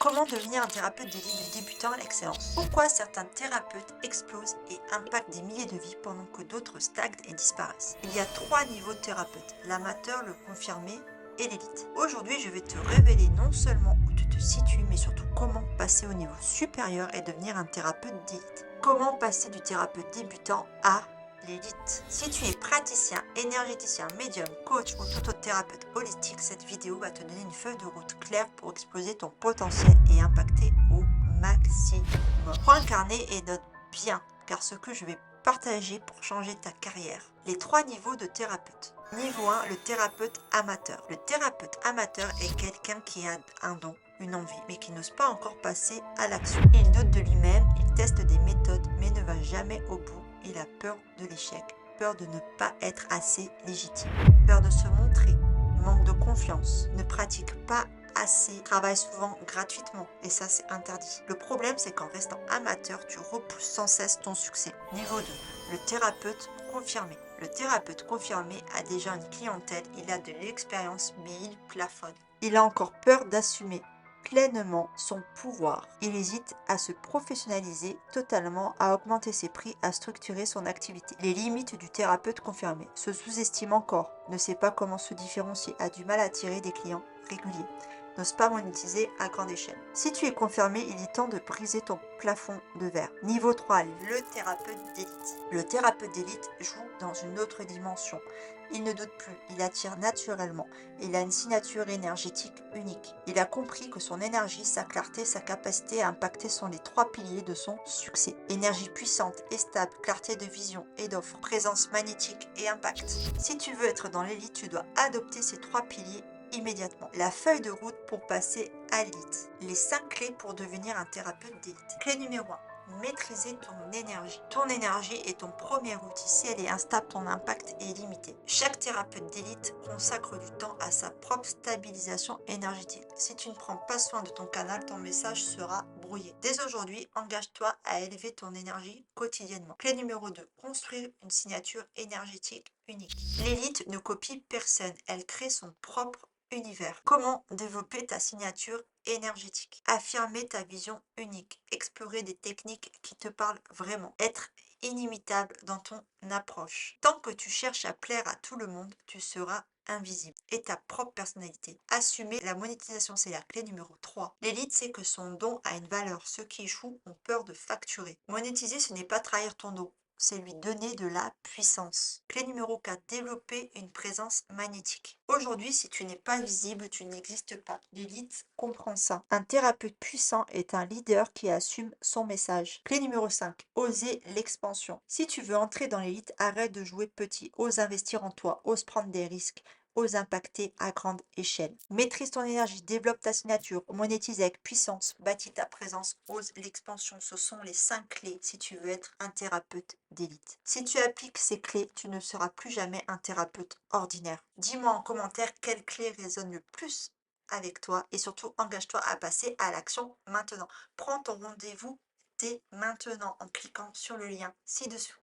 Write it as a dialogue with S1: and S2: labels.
S1: Comment devenir un thérapeute d'élite débutant à l'excellence? Pourquoi certains thérapeutes explosent et impactent des milliers de vies pendant que d'autres stagnent et disparaissent? Il y a trois niveaux de thérapeute, l'amateur, le confirmé et l'élite. Aujourd'hui, je vais te révéler non seulement où tu te situes, mais surtout comment passer au niveau supérieur et devenir un thérapeute d'élite. Comment passer du thérapeute débutant à l'élite. Si tu es praticien, énergéticien, médium, coach ou tout autre thérapeute holistique, cette vidéo va te donner une feuille de route claire pour exploser ton potentiel et impacter au maximum. Prends un carnet et note bien, car ce que je vais partager pour changer ta carrière. Les trois niveaux de thérapeute. Niveau 1, le thérapeute amateur. Le thérapeute amateur est quelqu'un qui a un don, une envie, mais qui n'ose pas encore passer à l'action. Il doute de lui-même, il teste des méthodes, mais ne va jamais au bout. Il a peur de l'échec, peur de ne pas être assez légitime, peur de se montrer, manque de confiance, ne pratique pas assez, travaille souvent gratuitement et ça c'est interdit. Le problème c'est qu'en restant amateur, tu repousses sans cesse ton succès. Niveau 2, le thérapeute confirmé. Le thérapeute confirmé a déjà une clientèle, il a de l'expérience mais il plafonne. Il a encore peur d'assumer pleinement son pouvoir. Il hésite à se professionnaliser totalement, à augmenter ses prix, à structurer son activité. Les limites du thérapeute confirmé. Se sous-estime encore, ne sait pas comment se différencier, a du mal à attirer des clients réguliers, n'ose pas monétiser à grande échelle. Si tu es confirmé, il est temps de briser ton plafond de verre. Niveau 3, le thérapeute d'élite. Le thérapeute d'élite joue dans une autre dimension. Il ne doute plus, il attire naturellement. Il a une signature énergétique unique. Il a compris que son énergie, sa clarté, sa capacité à impacter sont les trois piliers de son succès. Énergie puissante et stable, clarté de vision et d'offre, présence magnétique et impact. Si tu veux être dans l'élite, tu dois adopter ces trois piliers immédiatement. La feuille de route pour passer à l'élite. Les 5 clés pour devenir un thérapeute d'élite. Clé numéro 1. Maîtriser ton énergie. Ton énergie est ton premier outil. Si elle est instable, ton impact est limité. Chaque thérapeute d'élite consacre du temps à sa propre stabilisation énergétique. Si tu ne prends pas soin de ton canal, ton message sera brouillé. Dès aujourd'hui, engage-toi à élever ton énergie quotidiennement. Clé numéro 2. Construire une signature énergétique unique. L'élite ne copie personne. Elle crée son propre univers. Comment développer ta signature énergétique? Affirmer ta vision unique. Explorer des techniques qui te parlent vraiment. Être inimitable dans ton approche. Tant que tu cherches à plaire à tout le monde, tu seras invisible et ta propre personnalité. Assumer la monétisation, c'est la clé numéro 3. L'élite sait que son don a une valeur. Ceux qui échouent ont peur de facturer. Monétiser, ce n'est pas trahir ton don, c'est lui donner de la puissance. Clé numéro 4, développer une présence magnétique. Aujourd'hui, si tu n'es pas visible, tu n'existes pas. L'élite comprend ça. Un thérapeute puissant est un leader qui assume son message. Clé numéro 5, oser l'expansion. Si tu veux entrer dans l'élite, arrête de jouer petit. Ose investir en toi, ose prendre des risques. Ose impacter à grande échelle. Maîtrise ton énergie, développe ta signature, monétise avec puissance, bâtis ta présence, ose l'expansion. Ce sont les 5 clés si tu veux être un thérapeute d'élite. Si tu appliques ces clés, tu ne seras plus jamais un thérapeute ordinaire. Dis-moi en commentaire quelle clé résonne le plus avec toi et surtout engage-toi à passer à l'action maintenant. Prends ton rendez-vous dès maintenant en cliquant sur le lien ci-dessous.